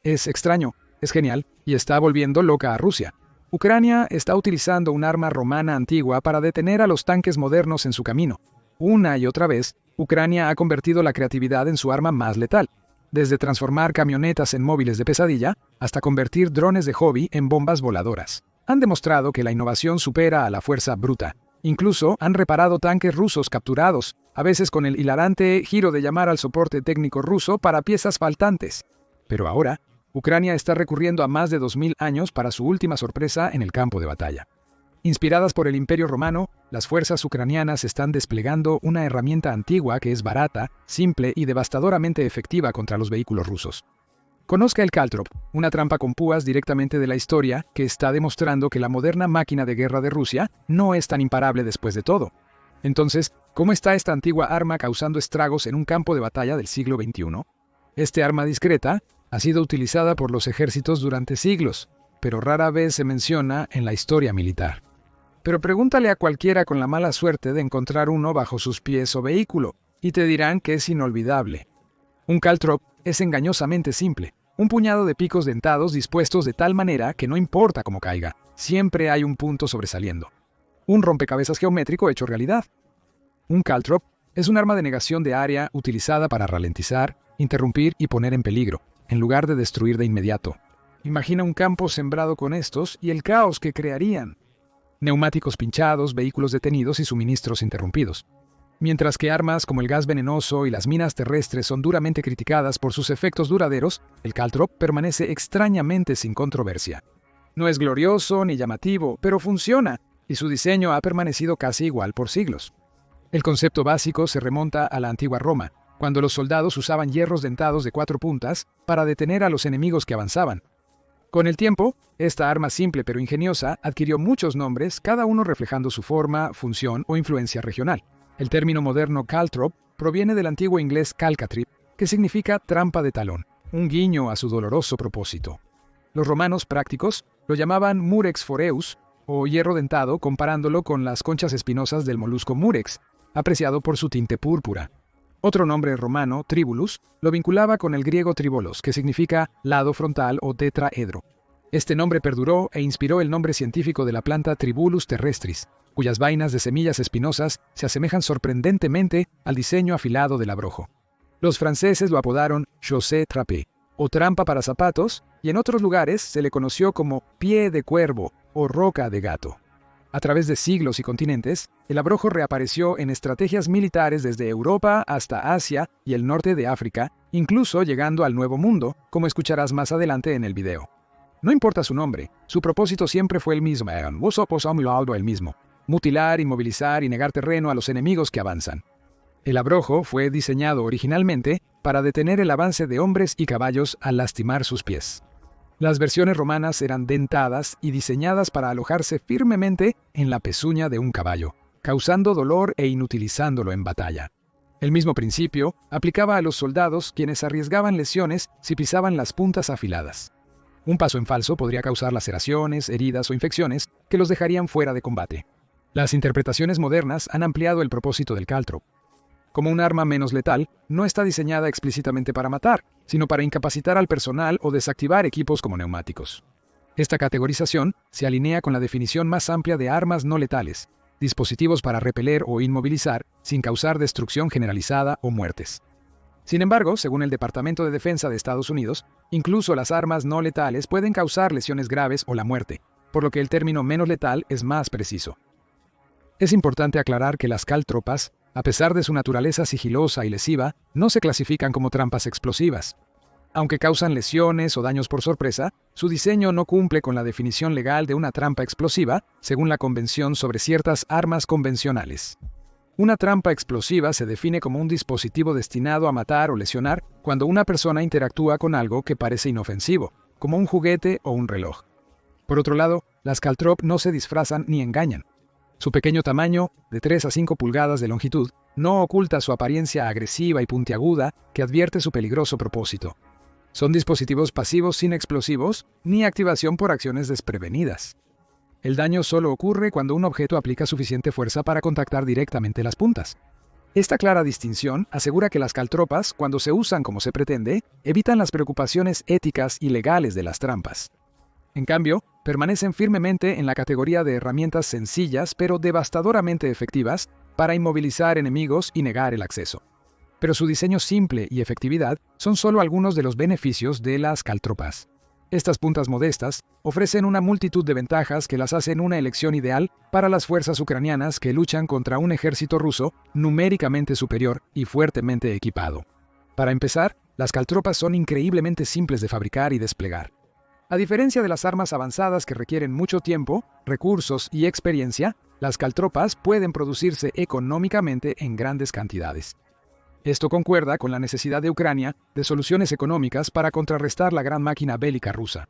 Es extraño, es genial y está volviendo loca a Rusia. Ucrania está utilizando un arma romana antigua para detener a los tanques modernos en su camino. Una y otra vez, Ucrania ha convertido la creatividad en su arma más letal, desde transformar camionetas en móviles de pesadilla hasta convertir drones de hobby en bombas voladoras. Han demostrado que la innovación supera a la fuerza bruta. Incluso han reparado tanques rusos capturados, a veces con el hilarante giro de llamar al soporte técnico ruso para piezas faltantes. Pero ahora, Ucrania está recurriendo a más de 2000 años para su última sorpresa en el campo de batalla. Inspiradas por el Imperio Romano, las fuerzas ucranianas están desplegando una herramienta antigua que es barata, simple y devastadoramente efectiva contra los vehículos rusos. Conozca el Caltrop, una trampa con púas directamente de la historia que está demostrando que la moderna máquina de guerra de Rusia no es tan imparable después de todo. Entonces, ¿cómo está esta antigua arma causando estragos en un campo de batalla del siglo XXI? Este arma discreta ha sido utilizada por los ejércitos durante siglos, pero rara vez se menciona en la historia militar. Pero pregúntale a cualquiera con la mala suerte de encontrar uno bajo sus pies o vehículo, y te dirán que es inolvidable. Un caltrop es engañosamente simple, un puñado de picos dentados dispuestos de tal manera que no importa cómo caiga, siempre hay un punto sobresaliendo. Un rompecabezas geométrico hecho realidad. Un caltrop es un arma de negación de área utilizada para ralentizar, interrumpir y poner en peligro, en lugar de destruir de inmediato. Imagina un campo sembrado con estos y el caos que crearían. Neumáticos pinchados, vehículos detenidos y suministros interrumpidos. Mientras que armas como el gas venenoso y las minas terrestres son duramente criticadas por sus efectos duraderos, el caltrop permanece extrañamente sin controversia. No es glorioso ni llamativo, pero funciona, y su diseño ha permanecido casi igual por siglos. El concepto básico se remonta a la antigua Roma, cuando los soldados usaban hierros dentados de 4 puntas para detener a los enemigos que avanzaban. Con el tiempo, esta arma simple pero ingeniosa adquirió muchos nombres, cada uno reflejando su forma, función o influencia regional. El término moderno caltrop proviene del antiguo inglés calcatrip, que significa trampa de talón, un guiño a su doloroso propósito. Los romanos prácticos lo llamaban murex foreus, o hierro dentado, comparándolo con las conchas espinosas del molusco murex, apreciado por su tinte púrpura. Otro nombre romano, tribulus, lo vinculaba con el griego tribolos, que significa lado frontal o tetraedro. Este nombre perduró e inspiró el nombre científico de la planta Tribulus terrestris, cuyas vainas de semillas espinosas se asemejan sorprendentemente al diseño afilado del abrojo. Los franceses lo apodaron chaussée trappée, o trampa para zapatos, y en otros lugares se le conoció como pie de cuervo o roca de gato. A través de siglos y continentes, el abrojo reapareció en estrategias militares desde Europa hasta Asia y el norte de África, incluso llegando al Nuevo Mundo, como escucharás más adelante en el video. No importa su nombre, su propósito siempre fue el mismo, mutilar, inmovilizar y negar terreno a los enemigos que avanzan. El abrojo fue diseñado originalmente para detener el avance de hombres y caballos al lastimar sus pies. Las versiones romanas eran dentadas y diseñadas para alojarse firmemente en la pezuña de un caballo, causando dolor e inutilizándolo en batalla. El mismo principio aplicaba a los soldados quienes arriesgaban lesiones si pisaban las puntas afiladas. Un paso en falso podría causar laceraciones, heridas o infecciones que los dejarían fuera de combate. Las interpretaciones modernas han ampliado el propósito del caltrop. Como un arma menos letal, no está diseñada explícitamente para matar, sino para incapacitar al personal o desactivar equipos como neumáticos. Esta categorización se alinea con la definición más amplia de armas no letales, dispositivos para repeler o inmovilizar sin causar destrucción generalizada o muertes. Sin embargo, según el Departamento de Defensa de Estados Unidos, incluso las armas no letales pueden causar lesiones graves o la muerte, por lo que el término menos letal es más preciso. Es importante aclarar que las caltropas, a pesar de su naturaleza sigilosa y lesiva, no se clasifican como trampas explosivas. Aunque causan lesiones o daños por sorpresa, su diseño no cumple con la definición legal de una trampa explosiva, según la Convención sobre ciertas armas convencionales. Una trampa explosiva se define como un dispositivo destinado a matar o lesionar cuando una persona interactúa con algo que parece inofensivo, como un juguete o un reloj. Por otro lado, las caltrop no se disfrazan ni engañan. Su pequeño tamaño, de 3 a 5 pulgadas de longitud, no oculta su apariencia agresiva y puntiaguda que advierte su peligroso propósito. Son dispositivos pasivos sin explosivos ni activación por acciones desprevenidas. El daño solo ocurre cuando un objeto aplica suficiente fuerza para contactar directamente las puntas. Esta clara distinción asegura que las caltropas, cuando se usan como se pretende, evitan las preocupaciones éticas y legales de las trampas. En cambio, permanecen firmemente en la categoría de herramientas sencillas pero devastadoramente efectivas para inmovilizar enemigos y negar el acceso. Pero su diseño simple y efectividad son solo algunos de los beneficios de las caltropas. Estas puntas modestas ofrecen una multitud de ventajas que las hacen una elección ideal para las fuerzas ucranianas que luchan contra un ejército ruso numéricamente superior y fuertemente equipado. Para empezar, las caltropas son increíblemente simples de fabricar y desplegar. A diferencia de las armas avanzadas que requieren mucho tiempo, recursos y experiencia, las caltropas pueden producirse económicamente en grandes cantidades. Esto concuerda con la necesidad de Ucrania de soluciones económicas para contrarrestar la gran máquina bélica rusa.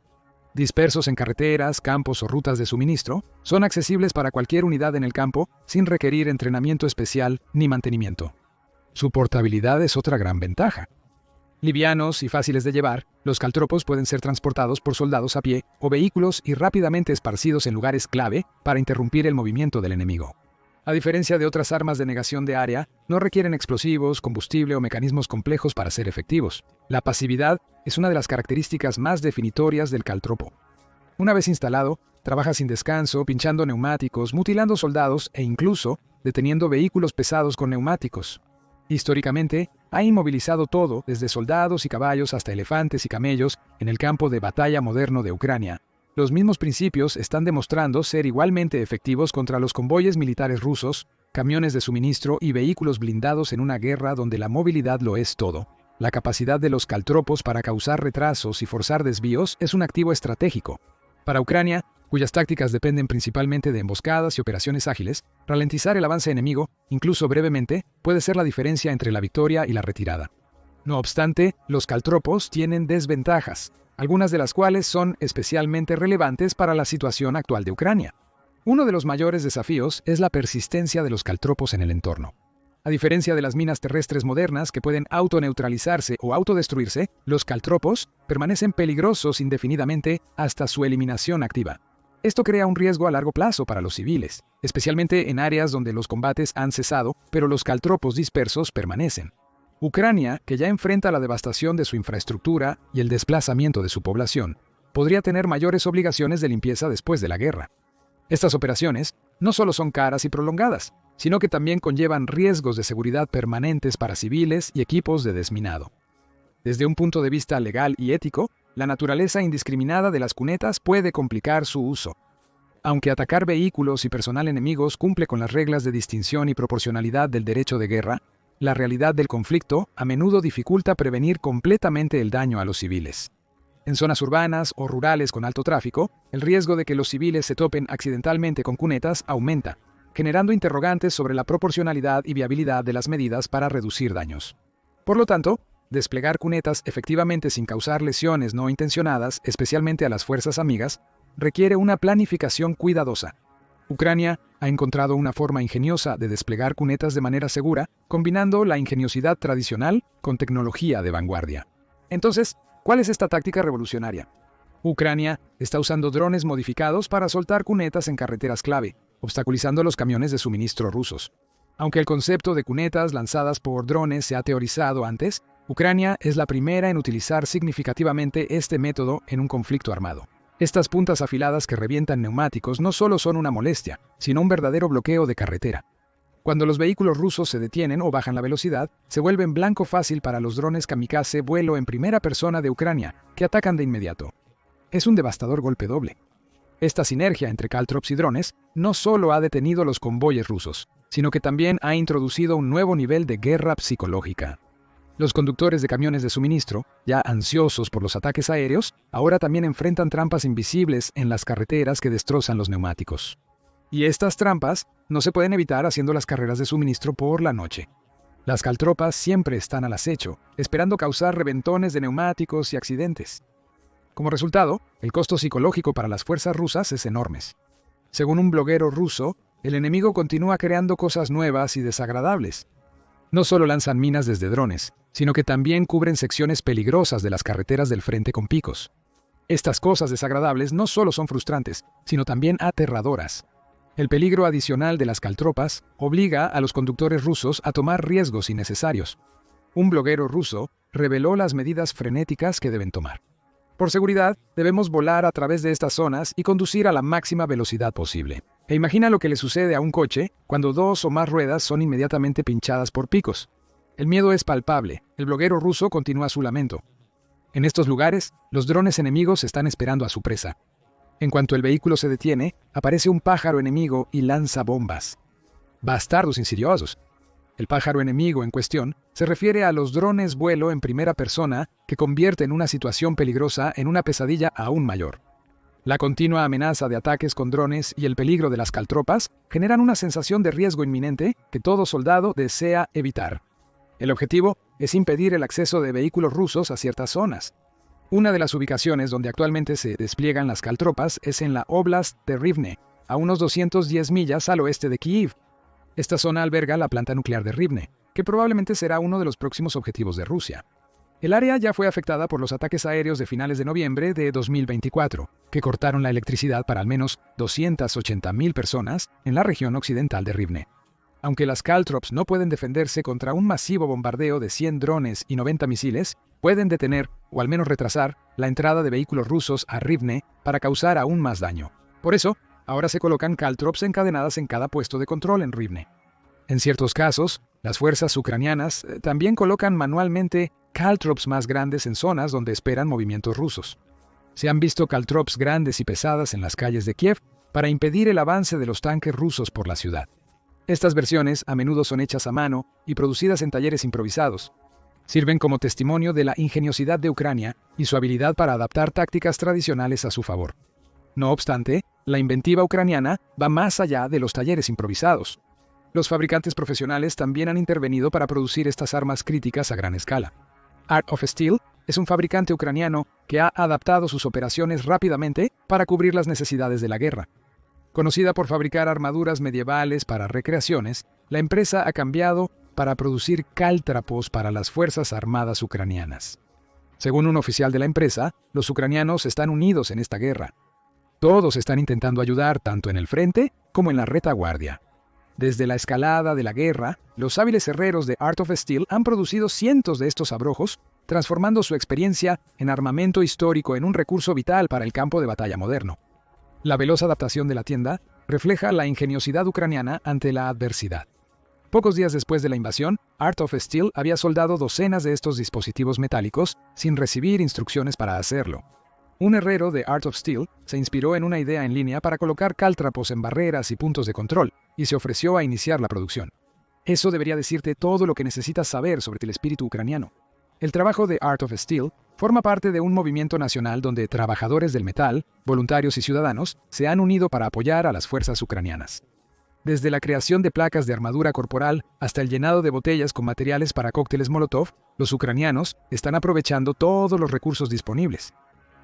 Dispersos en carreteras, campos o rutas de suministro, son accesibles para cualquier unidad en el campo sin requerir entrenamiento especial ni mantenimiento. Su portabilidad es otra gran ventaja. Livianos y fáciles de llevar, los caltropos pueden ser transportados por soldados a pie o vehículos y rápidamente esparcidos en lugares clave para interrumpir el movimiento del enemigo. A diferencia de otras armas de negación de área, no requieren explosivos, combustible o mecanismos complejos para ser efectivos. La pasividad es una de las características más definitorias del caltropo. Una vez instalado, trabaja sin descanso, pinchando neumáticos, mutilando soldados e incluso deteniendo vehículos pesados con neumáticos. Históricamente, ha inmovilizado todo, desde soldados y caballos hasta elefantes y camellos, en el campo de batalla moderno de Ucrania. Los mismos principios están demostrando ser igualmente efectivos contra los convoyes militares rusos, camiones de suministro y vehículos blindados en una guerra donde la movilidad lo es todo. La capacidad de los caltropos para causar retrasos y forzar desvíos es un activo estratégico. Para Ucrania, cuyas tácticas dependen principalmente de emboscadas y operaciones ágiles, ralentizar el avance enemigo, incluso brevemente, puede ser la diferencia entre la victoria y la retirada. No obstante, los caltropos tienen desventajas, algunas de las cuales son especialmente relevantes para la situación actual de Ucrania. Uno de los mayores desafíos es la persistencia de los caltropos en el entorno. A diferencia de las minas terrestres modernas que pueden autoneutralizarse o autodestruirse, los caltropos permanecen peligrosos indefinidamente hasta su eliminación activa. Esto crea un riesgo a largo plazo para los civiles, especialmente en áreas donde los combates han cesado, pero los caltropos dispersos permanecen. Ucrania, que ya enfrenta la devastación de su infraestructura y el desplazamiento de su población, podría tener mayores obligaciones de limpieza después de la guerra. Estas operaciones no solo son caras y prolongadas, sino que también conllevan riesgos de seguridad permanentes para civiles y equipos de desminado. Desde un punto de vista legal y ético, la naturaleza indiscriminada de las cunetas puede complicar su uso. Aunque atacar vehículos y personal enemigos cumple con las reglas de distinción y proporcionalidad del derecho de guerra, la realidad del conflicto a menudo dificulta prevenir completamente el daño a los civiles. En zonas urbanas o rurales con alto tráfico, el riesgo de que los civiles se topen accidentalmente con cunetas aumenta, generando interrogantes sobre la proporcionalidad y viabilidad de las medidas para reducir daños. Por lo tanto, desplegar cunetas efectivamente sin causar lesiones no intencionadas, especialmente a las fuerzas amigas, requiere una planificación cuidadosa. Ucrania ha encontrado una forma ingeniosa de desplegar cunetas de manera segura, combinando la ingeniosidad tradicional con tecnología de vanguardia. Entonces, ¿cuál es esta táctica revolucionaria? Ucrania está usando drones modificados para soltar cunetas en carreteras clave, obstaculizando los camiones de suministro rusos. Aunque el concepto de cunetas lanzadas por drones se ha teorizado antes, Ucrania es la primera en utilizar significativamente este método en un conflicto armado. Estas puntas afiladas que revientan neumáticos no solo son una molestia, sino un verdadero bloqueo de carretera. Cuando los vehículos rusos se detienen o bajan la velocidad, se vuelven blanco fácil para los drones kamikaze vuelo en primera persona de Ucrania, que atacan de inmediato. Es un devastador golpe doble. Esta sinergia entre caltrops y drones no solo ha detenido los convoyes rusos, sino que también ha introducido un nuevo nivel de guerra psicológica. Los conductores de camiones de suministro, ya ansiosos por los ataques aéreos, ahora también enfrentan trampas invisibles en las carreteras que destrozan los neumáticos. Y estas trampas no se pueden evitar haciendo las carreras de suministro por la noche. Las caltropas siempre están al acecho, esperando causar reventones de neumáticos y accidentes. Como resultado, el costo psicológico para las fuerzas rusas es enorme. Según un bloguero ruso, el enemigo continúa creando cosas nuevas y desagradables. No solo lanzan minas desde drones, sino que también cubren secciones peligrosas de las carreteras del frente con picos. Estas cosas desagradables no solo son frustrantes, sino también aterradoras. El peligro adicional de las caltropas obliga a los conductores rusos a tomar riesgos innecesarios. Un bloguero ruso reveló las medidas frenéticas que deben tomar. Por seguridad, debemos volar a través de estas zonas y conducir a la máxima velocidad posible. E imagina lo que le sucede a un coche cuando dos o más ruedas son inmediatamente pinchadas por picos. El miedo es palpable. El bloguero ruso continúa su lamento. En estos lugares, los drones enemigos están esperando a su presa. En cuanto el vehículo se detiene, aparece un pájaro enemigo y lanza bombas. Bastardos insidiosos. El pájaro enemigo en cuestión se refiere a los drones vuelo en primera persona que convierten una situación peligrosa en una pesadilla aún mayor. La continua amenaza de ataques con drones y el peligro de las caltropas generan una sensación de riesgo inminente que todo soldado desea evitar. El objetivo es impedir el acceso de vehículos rusos a ciertas zonas. Una de las ubicaciones donde actualmente se despliegan las caltropas es en la Oblast de Rivne, a unos 210 millas al oeste de Kyiv. Esta zona alberga la planta nuclear de Rivne, que probablemente será uno de los próximos objetivos de Rusia. El área ya fue afectada por los ataques aéreos de finales de noviembre de 2024, que cortaron la electricidad para al menos 280.000 personas en la región occidental de Rivne. Aunque las caltrops no pueden defenderse contra un masivo bombardeo de 100 drones y 90 misiles, pueden detener, o al menos retrasar, la entrada de vehículos rusos a Rivne para causar aún más daño. Por eso, ahora se colocan caltrops encadenadas en cada puesto de control en Rivne. En ciertos casos, las fuerzas ucranianas también colocan manualmente caltrops más grandes en zonas donde esperan movimientos rusos. Se han visto caltrops grandes y pesadas en las calles de Kiev para impedir el avance de los tanques rusos por la ciudad. Estas versiones a menudo son hechas a mano y producidas en talleres improvisados. Sirven como testimonio de la ingeniosidad de Ucrania y su habilidad para adaptar tácticas tradicionales a su favor. No obstante, la inventiva ucraniana va más allá de los talleres improvisados. Los fabricantes profesionales también han intervenido para producir estas armas críticas a gran escala. Art of Steel es un fabricante ucraniano que ha adaptado sus operaciones rápidamente para cubrir las necesidades de la guerra. Conocida por fabricar armaduras medievales para recreaciones, la empresa ha cambiado para producir cáltrapos para las Fuerzas Armadas ucranianas. Según un oficial de la empresa, los ucranianos están unidos en esta guerra. Todos están intentando ayudar tanto en el frente como en la retaguardia. Desde la escalada de la guerra, los hábiles herreros de Art of Steel han producido cientos de estos abrojos, transformando su experiencia en armamento histórico en un recurso vital para el campo de batalla moderno. La veloz adaptación de la tienda refleja la ingeniosidad ucraniana ante la adversidad. Pocos días después de la invasión, Art of Steel había soldado docenas de estos dispositivos metálicos sin recibir instrucciones para hacerlo. Un herrero de Art of Steel se inspiró en una idea en línea para colocar cáltrapos en barreras y puntos de control, y se ofreció a iniciar la producción. Eso debería decirte todo lo que necesitas saber sobre el espíritu ucraniano. El trabajo de Art of Steel forma parte de un movimiento nacional donde trabajadores del metal, voluntarios y ciudadanos se han unido para apoyar a las fuerzas ucranianas. Desde la creación de placas de armadura corporal hasta el llenado de botellas con materiales para cócteles Molotov, los ucranianos están aprovechando todos los recursos disponibles.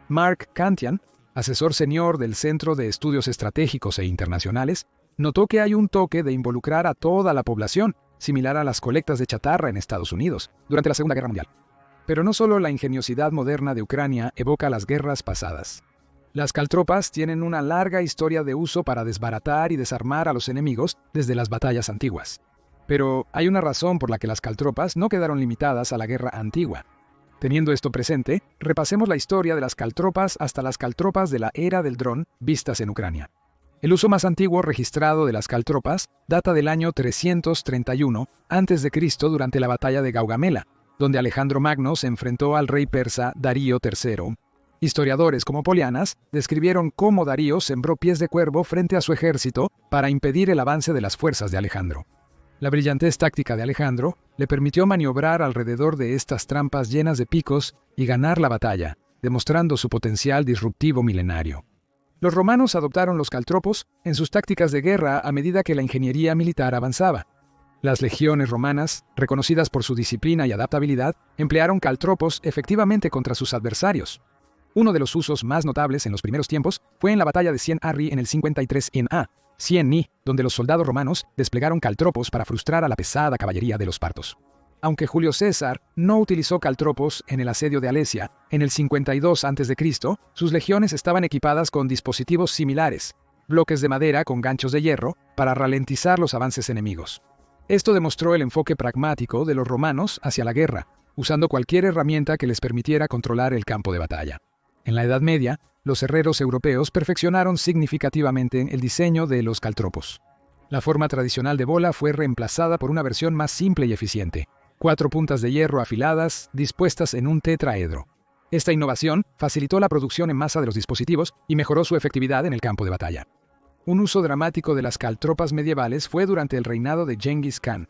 Mark Kantian, asesor senior del Centro de Estudios Estratégicos e Internacionales, notó que hay un toque de involucrar a toda la población, similar a las colectas de chatarra en Estados Unidos, durante la Segunda Guerra Mundial. Pero no solo la ingeniosidad moderna de Ucrania evoca las guerras pasadas. Las caltropas tienen una larga historia de uso para desbaratar y desarmar a los enemigos desde las batallas antiguas. Pero hay una razón por la que las caltropas no quedaron limitadas a la guerra antigua. Teniendo esto presente, repasemos la historia de las caltropas hasta las caltropas de la era del dron vistas en Ucrania. El uso más antiguo registrado de las caltropas data del año 331 a.C. durante la batalla de Gaugamela, donde Alejandro Magno se enfrentó al rey persa Darío III. Historiadores como Polianas describieron cómo Darío sembró pies de cuervo frente a su ejército para impedir el avance de las fuerzas de Alejandro. La brillantez táctica de Alejandro le permitió maniobrar alrededor de estas trampas llenas de picos y ganar la batalla, demostrando su potencial disruptivo milenario. Los romanos adoptaron los caltropos en sus tácticas de guerra a medida que la ingeniería militar avanzaba. Las legiones romanas, reconocidas por su disciplina y adaptabilidad, emplearon caltropos efectivamente contra sus adversarios. Uno de los usos más notables en los primeros tiempos fue en la batalla de Cien Arri en el 53 a. Cienni, donde los soldados romanos desplegaron caltropos para frustrar a la pesada caballería de los partos. Aunque Julio César no utilizó caltropos en el asedio de Alesia en el 52 a.C., sus legiones estaban equipadas con dispositivos similares. bloques de madera con ganchos de hierro para ralentizar los avances enemigos. Esto demostró el enfoque pragmático de los romanos hacia la guerra, usando cualquier herramienta que les permitiera controlar el campo de batalla. En la Edad Media, los herreros europeos perfeccionaron significativamente el diseño de los caltropos. La forma tradicional de bola fue reemplazada por una versión más simple y eficiente: 4 puntas de hierro afiladas dispuestas en un tetraedro. Esta innovación facilitó la producción en masa de los dispositivos y mejoró su efectividad en el campo de batalla. Un uso dramático de las caltropas medievales fue durante el reinado de Genghis Khan.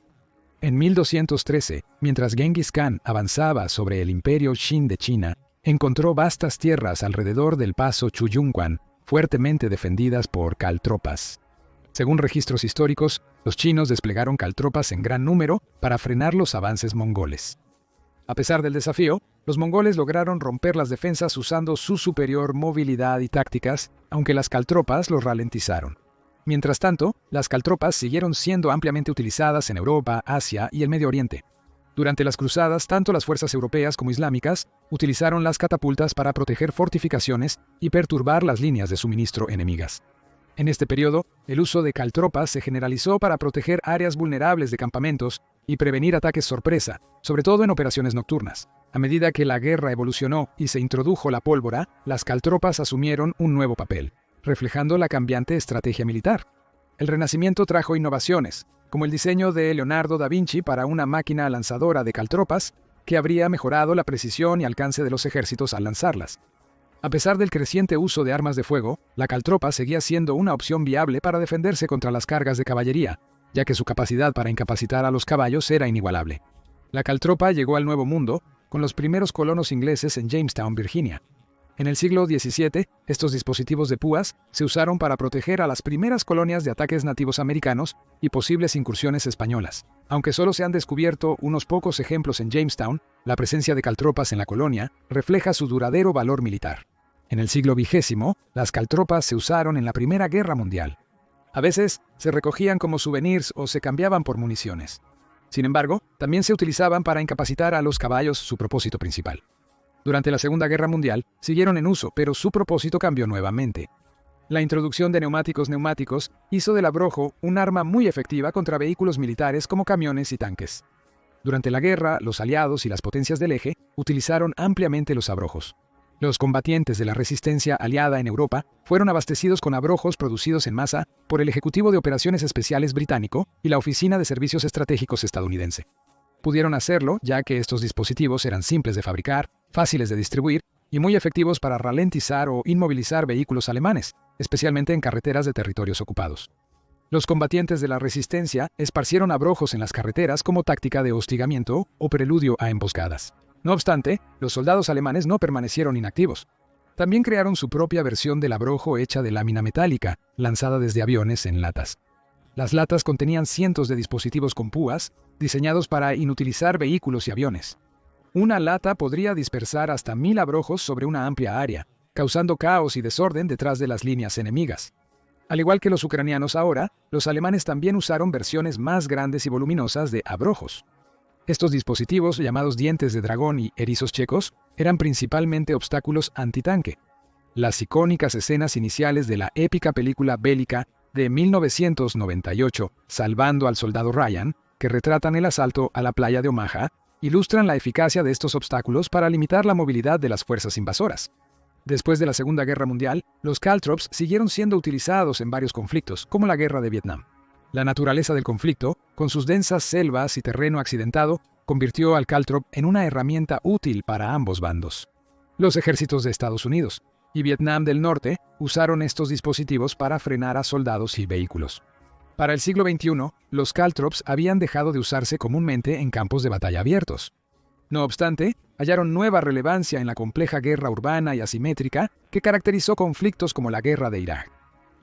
En 1213, mientras Genghis Khan avanzaba sobre el imperio Qin de China, encontró vastas tierras alrededor del paso Chuyunguan, fuertemente defendidas por caltropas. Según registros históricos, los chinos desplegaron caltropas en gran número para frenar los avances mongoles. A pesar del desafío, los mongoles lograron romper las defensas usando su superior movilidad y tácticas, aunque las caltropas los ralentizaron. Mientras tanto, las caltropas siguieron siendo ampliamente utilizadas en Europa, Asia y el Medio Oriente. Durante las cruzadas, tanto las fuerzas europeas como islámicas utilizaron las catapultas para proteger fortificaciones y perturbar las líneas de suministro enemigas. En este periodo, el uso de caltropas se generalizó para proteger áreas vulnerables de campamentos y prevenir ataques sorpresa, sobre todo en operaciones nocturnas. A medida que la guerra evolucionó y se introdujo la pólvora, las caltropas asumieron un nuevo papel, reflejando la cambiante estrategia militar. El Renacimiento trajo innovaciones, como el diseño de Leonardo da Vinci para una máquina lanzadora de caltropas que habría mejorado la precisión y alcance de los ejércitos al lanzarlas. A pesar del creciente uso de armas de fuego, la caltropa seguía siendo una opción viable para defenderse contra las cargas de caballería, ya que su capacidad para incapacitar a los caballos era inigualable. La caltropa llegó al Nuevo Mundo con los primeros colonos ingleses en Jamestown, Virginia. En el siglo XVII, estos dispositivos de púas se usaron para proteger a las primeras colonias de ataques nativos americanos y posibles incursiones españolas. Aunque solo se han descubierto unos pocos ejemplos en Jamestown, la presencia de caltropas en la colonia refleja su duradero valor militar. En el siglo XX, las caltropas se usaron en la Primera Guerra Mundial. A veces se recogían como souvenirs o se cambiaban por municiones. Sin embargo, también se utilizaban para incapacitar a los caballos, su propósito principal. Durante la Segunda Guerra Mundial siguieron en uso, pero su propósito cambió nuevamente. La introducción de neumáticos hizo del abrojo un arma muy efectiva contra vehículos militares como camiones y tanques. Durante la guerra, los aliados y las potencias del eje utilizaron ampliamente los abrojos. Los combatientes de la resistencia aliada en Europa fueron abastecidos con abrojos producidos en masa por el Ejecutivo de Operaciones Especiales británico y la Oficina de Servicios Estratégicos estadounidense. Pudieron hacerlo ya que estos dispositivos eran simples de fabricar, fáciles de distribuir y muy efectivos para ralentizar o inmovilizar vehículos alemanes, especialmente en carreteras de territorios ocupados. Los combatientes de la resistencia esparcieron abrojos en las carreteras como táctica de hostigamiento o preludio a emboscadas. No obstante, los soldados alemanes no permanecieron inactivos. También crearon su propia versión del abrojo hecha de lámina metálica, lanzada desde aviones en latas. Las latas contenían cientos de dispositivos con púas, diseñados para inutilizar vehículos y aviones. Una lata podría dispersar hasta 1000 abrojos sobre una amplia área, causando caos y desorden detrás de las líneas enemigas. Al igual que los ucranianos ahora, los alemanes también usaron versiones más grandes y voluminosas de abrojos. Estos dispositivos, llamados dientes de dragón y erizos checos, eran principalmente obstáculos antitanque. Las icónicas escenas iniciales de la épica película bélica de 1998, Salvando al Soldado Ryan, que retratan el asalto a la playa de Omaha, ilustran la eficacia de estos obstáculos para limitar la movilidad de las fuerzas invasoras. Después de la Segunda Guerra Mundial, los caltrops siguieron siendo utilizados en varios conflictos, como la Guerra de Vietnam. La naturaleza del conflicto, con sus densas selvas y terreno accidentado, convirtió al caltrop en una herramienta útil para ambos bandos. Los ejércitos de Estados Unidos y Vietnam del Norte usaron estos dispositivos para frenar a soldados y vehículos. Para el siglo XXI, los caltrops habían dejado de usarse comúnmente en campos de batalla abiertos. No obstante, hallaron nueva relevancia en la compleja guerra urbana y asimétrica que caracterizó conflictos como la Guerra de Irak.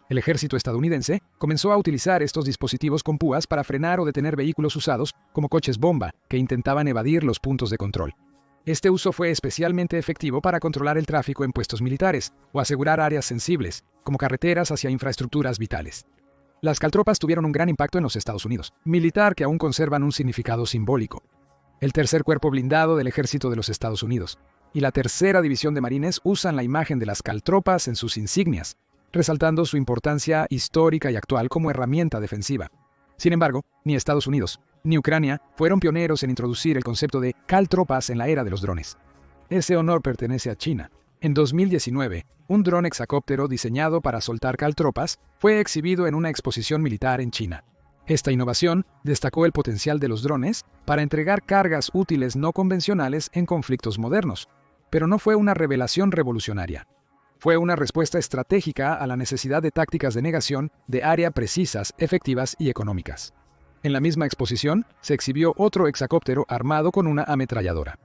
El ejército estadounidense comenzó a utilizar estos dispositivos con púas para frenar o detener vehículos usados como coches bomba que intentaban evadir los puntos de control. Este uso fue especialmente efectivo para controlar el tráfico en puestos militares o asegurar áreas sensibles, como carreteras hacia infraestructuras vitales. Las caltropas tuvieron un gran impacto en los Estados Unidos, militar que aún conservan un significado simbólico. El tercer cuerpo blindado del ejército de los Estados Unidos y la tercera división de marines usan la imagen de las caltropas en sus insignias. resaltando su importancia histórica y actual como herramienta defensiva. Sin embargo, ni Estados Unidos ni Ucrania fueron pioneros en introducir el concepto de caltropas en la era de los drones. Ese honor pertenece a China. En 2019, un dron hexacóptero diseñado para soltar caltropas fue exhibido en una exposición militar en China. Esta innovación destacó el potencial de los drones para entregar cargas útiles no convencionales en conflictos modernos, pero no fue una revelación revolucionaria. Fue una respuesta estratégica a la necesidad de tácticas de negación de área precisas, efectivas y económicas. En la misma exposición se exhibió otro hexacóptero armado con una ametralladora.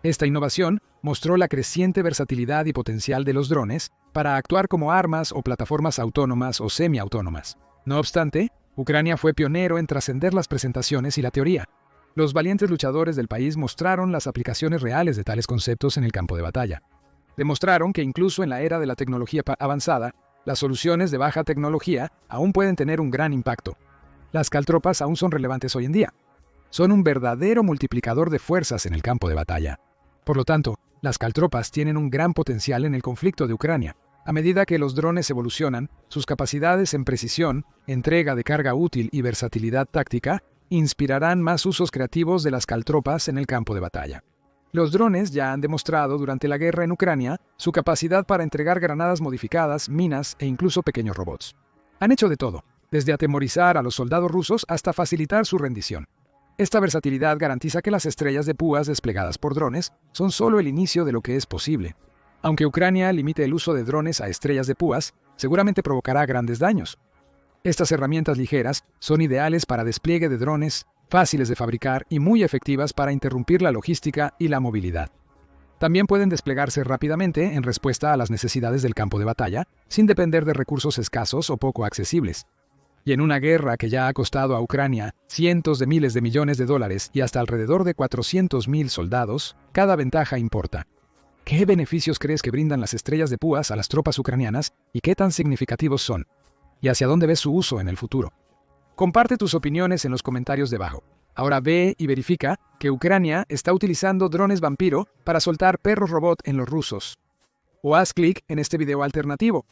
Esta innovación mostró la creciente versatilidad y potencial de los drones para actuar como armas o plataformas autónomas o semiautónomas. No obstante, Ucrania fue pionero en trascender las presentaciones y la teoría. Los valientes luchadores del país mostraron las aplicaciones reales de tales conceptos en el campo de batalla. Demostraron que incluso en la era de la tecnología avanzada, las soluciones de baja tecnología aún pueden tener un gran impacto. Las caltropas aún son relevantes hoy en día. Son un verdadero multiplicador de fuerzas en el campo de batalla. Por lo tanto, las caltropas tienen un gran potencial en el conflicto de Ucrania. A medida que los drones evolucionan, sus capacidades en precisión, entrega de carga útil y versatilidad táctica inspirarán más usos creativos de las caltropas en el campo de batalla. Los drones ya han demostrado durante la guerra en Ucrania su capacidad para entregar granadas modificadas, minas e incluso pequeños robots. Han hecho de todo, desde atemorizar a los soldados rusos hasta facilitar su rendición. Esta versatilidad garantiza que las estrellas de púas desplegadas por drones son solo el inicio de lo que es posible. Aunque Ucrania limite el uso de drones a estrellas de púas, seguramente provocará grandes daños. Estas herramientas ligeras son ideales para despliegue de drones, fáciles de fabricar y muy efectivas para interrumpir la logística y la movilidad. También pueden desplegarse rápidamente en respuesta a las necesidades del campo de batalla, sin depender de recursos escasos o poco accesibles. Y en una guerra que ya ha costado a Ucrania cientos de miles de millones de dólares y hasta alrededor de 400.000 soldados, cada ventaja importa. ¿Qué beneficios crees que brindan las estrellas de púas a las tropas ucranianas y qué tan significativos son? ¿Y hacia dónde ves su uso en el futuro? Comparte tus opiniones en los comentarios debajo. Ahora ve y verifica que Ucrania está utilizando drones vampiro para soltar perros robot en los rusos. O haz clic en este video alternativo